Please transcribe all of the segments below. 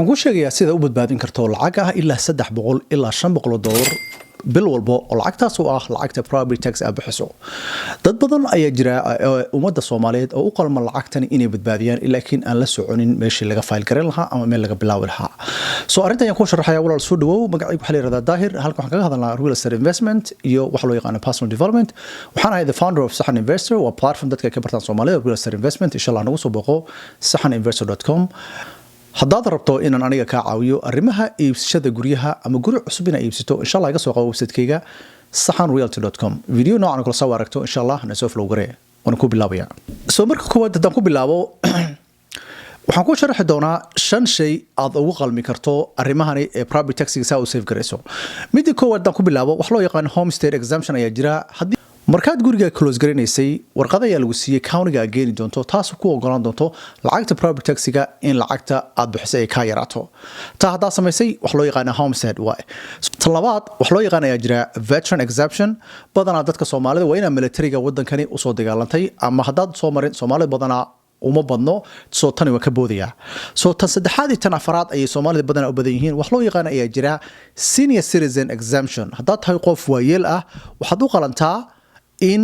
waxaan ku sheegayaa sida u badbaadin karto lacag ah ilaa 300 ilaa 500 dollar bil walba oo lacagtaas oo ah lacagta property tax aad bixiso. Dad badan ayaa jira ummadda Soomaaliyeed oo u qalma lacagtan inay badbaadiyaan laakiin aan la soconin meeshii laga file gareyn lahaa ama meel laga bilaawi lahaa. Soo arrintan ayaan ku sharaxayaa walaal soo dhawow magacaygu waxa la yiraahdaa Daahir halka waxaan kaga hadalnaa real estate investment iyo wax loo yaqaan personal development. Waxaan ahay the founder of Sahan Investor waa platform dadka ka bartaan Soomaaliya real estate investment insha Allah nagu soo booqo sahaninvestor.com. haddaad rabto inaan aniga ka caawiyo arrimaha iibsashada guryaha ama guri cusub inaad iibsato insha Allah iga soo qabo website-kayga sahanrealty.com video noocan kala soo aragto insha Allah na soo flow garee waan ku bilaabayaa soo marka koowaad haddaan ku bilaabo waxaan ku sharaxi doonaa 5 shay aad ugu qalmi karto arrimahani ee property tax-iga saa u save gareyso midda koowaad haddaan ku bilaabo wax loo yaqaan homestead exemption ayaa jira markaad guriga close garanaysay warqad ayaa lagu siiyay county-ga geeni doonto taas ku ogolaan doonto lacagta property tax-iga in lacagta aad bixisay ay ka yaraato taa hadaa samaysay wax loo yaqaan homestead way talabaad wax loo yaqaan ayaa jira veteran exemption badanaa dadka Soomaalida waa inay military-ga wadankani u soo dagaalantay ama hadaad soo marin Soomaalida badanaa uma badno soo tani waa ka boodaya soo tan saddexaad iyo tan afraad ay Soomaalida badan u badan yihiin wax loo yaqaan ayaa jira senior citizen exemption hadaad tahay qof waayeel ah waxaad u qalantaa in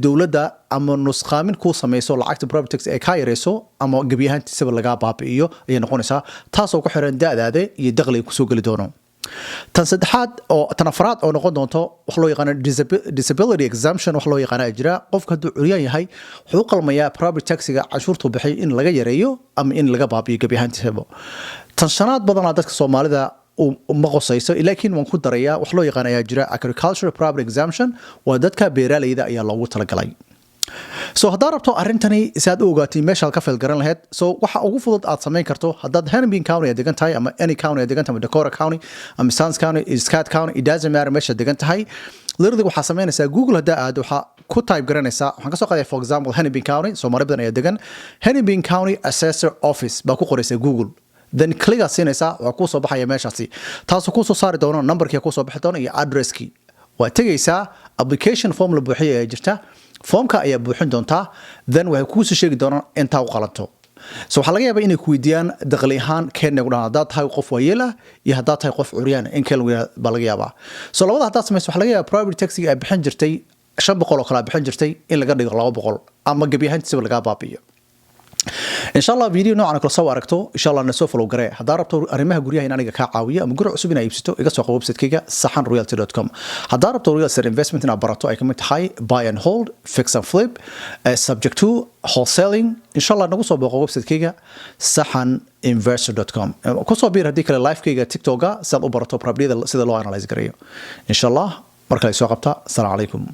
dawladda ama nusqaamin ku sameeyso lacagta property tax ay ka yareyso ama gabi ahaantiisaba laga baabi'iyo ay noqonaysaa taas oo ku xiran da'daada iyo dakhliga ku soo gali doono tan saddexaad oo tan afraad oo noqon doonto wax loo yaqaan disability exemption wax loo yaqaan jira qofka hadduu curyan yahay wuxuu qalmayaa property tax-iga cashuurtu bixay in laga yareeyo ama in laga baabi'iyo gabi ahaantiisaba tan shanaad badanaa dadka Soomaalida ma qosayso laakiin waan ku darayaa wax loo yaqaan ayaa jira agricultural property exemption waa dadka beeraleyda ayaa loogu talagalay soo hadaa rabto arrintani saad u ogaatay meesha ka fil garan lahayd soo waxa ugu fudud aad sameyn karto hadaad Hennepin County degan tahay ama any county degan tahay Dakota County ama Sons County Scott County it doesn't matter meesha degan tahay literally waxa sameynaysaa Google hadaa aad waxa ku type garanaysaa waxaan ka soo qaaday for example Hennepin County Soomaali badan ayaa degan Hennepin County Assessor Office baa ku qoraysaa Google then click siinaysa waa ku soo baxaya meeshaasi taas ku soo saari doono numberkii ku soo bixi doono iyo addresskii waa tagaysaa application form la buuxiyo ee jirta formka ayaa buuxin doontaa then waxay ku soo sheegi doonaan inta u qalanto so waxa laga yaabaa inay ku weydiiyaan dakhli ahaan keenna u dhaana dad tahay qof waayeel ah iyo hadaa tahay qof curyaan in kale baa laga yaabaa so labada hadaa sameeyso waxa laga yaabaa property tax-iga ay bixin jirtay 500 oo kala bixin jirtay in laga dhigo 200 ama gabi ahaantiisa laga baabiyo إن شاء الله فيديو نوعنا كل صور أركتو إن شاء الله نسوف لو قرأ هدار ربطو أرميها قريها هنا نيجا كعاوية أم قرأ عصبنا يبسطو إجا ويب سايت كيجا sahanrealty.com هدار ربطو real estate investment هنا براتو أي كمية high buy and hold fix and flip subject to wholesaling إن شاء الله نقصو ويب سايت كيجا sahaninvestor.com كوسو بير هديك اللايف كيجا تيك توكا سال براتو probably سيدا لو analyze قريو إن شاء الله مركز سوق السلام عليكم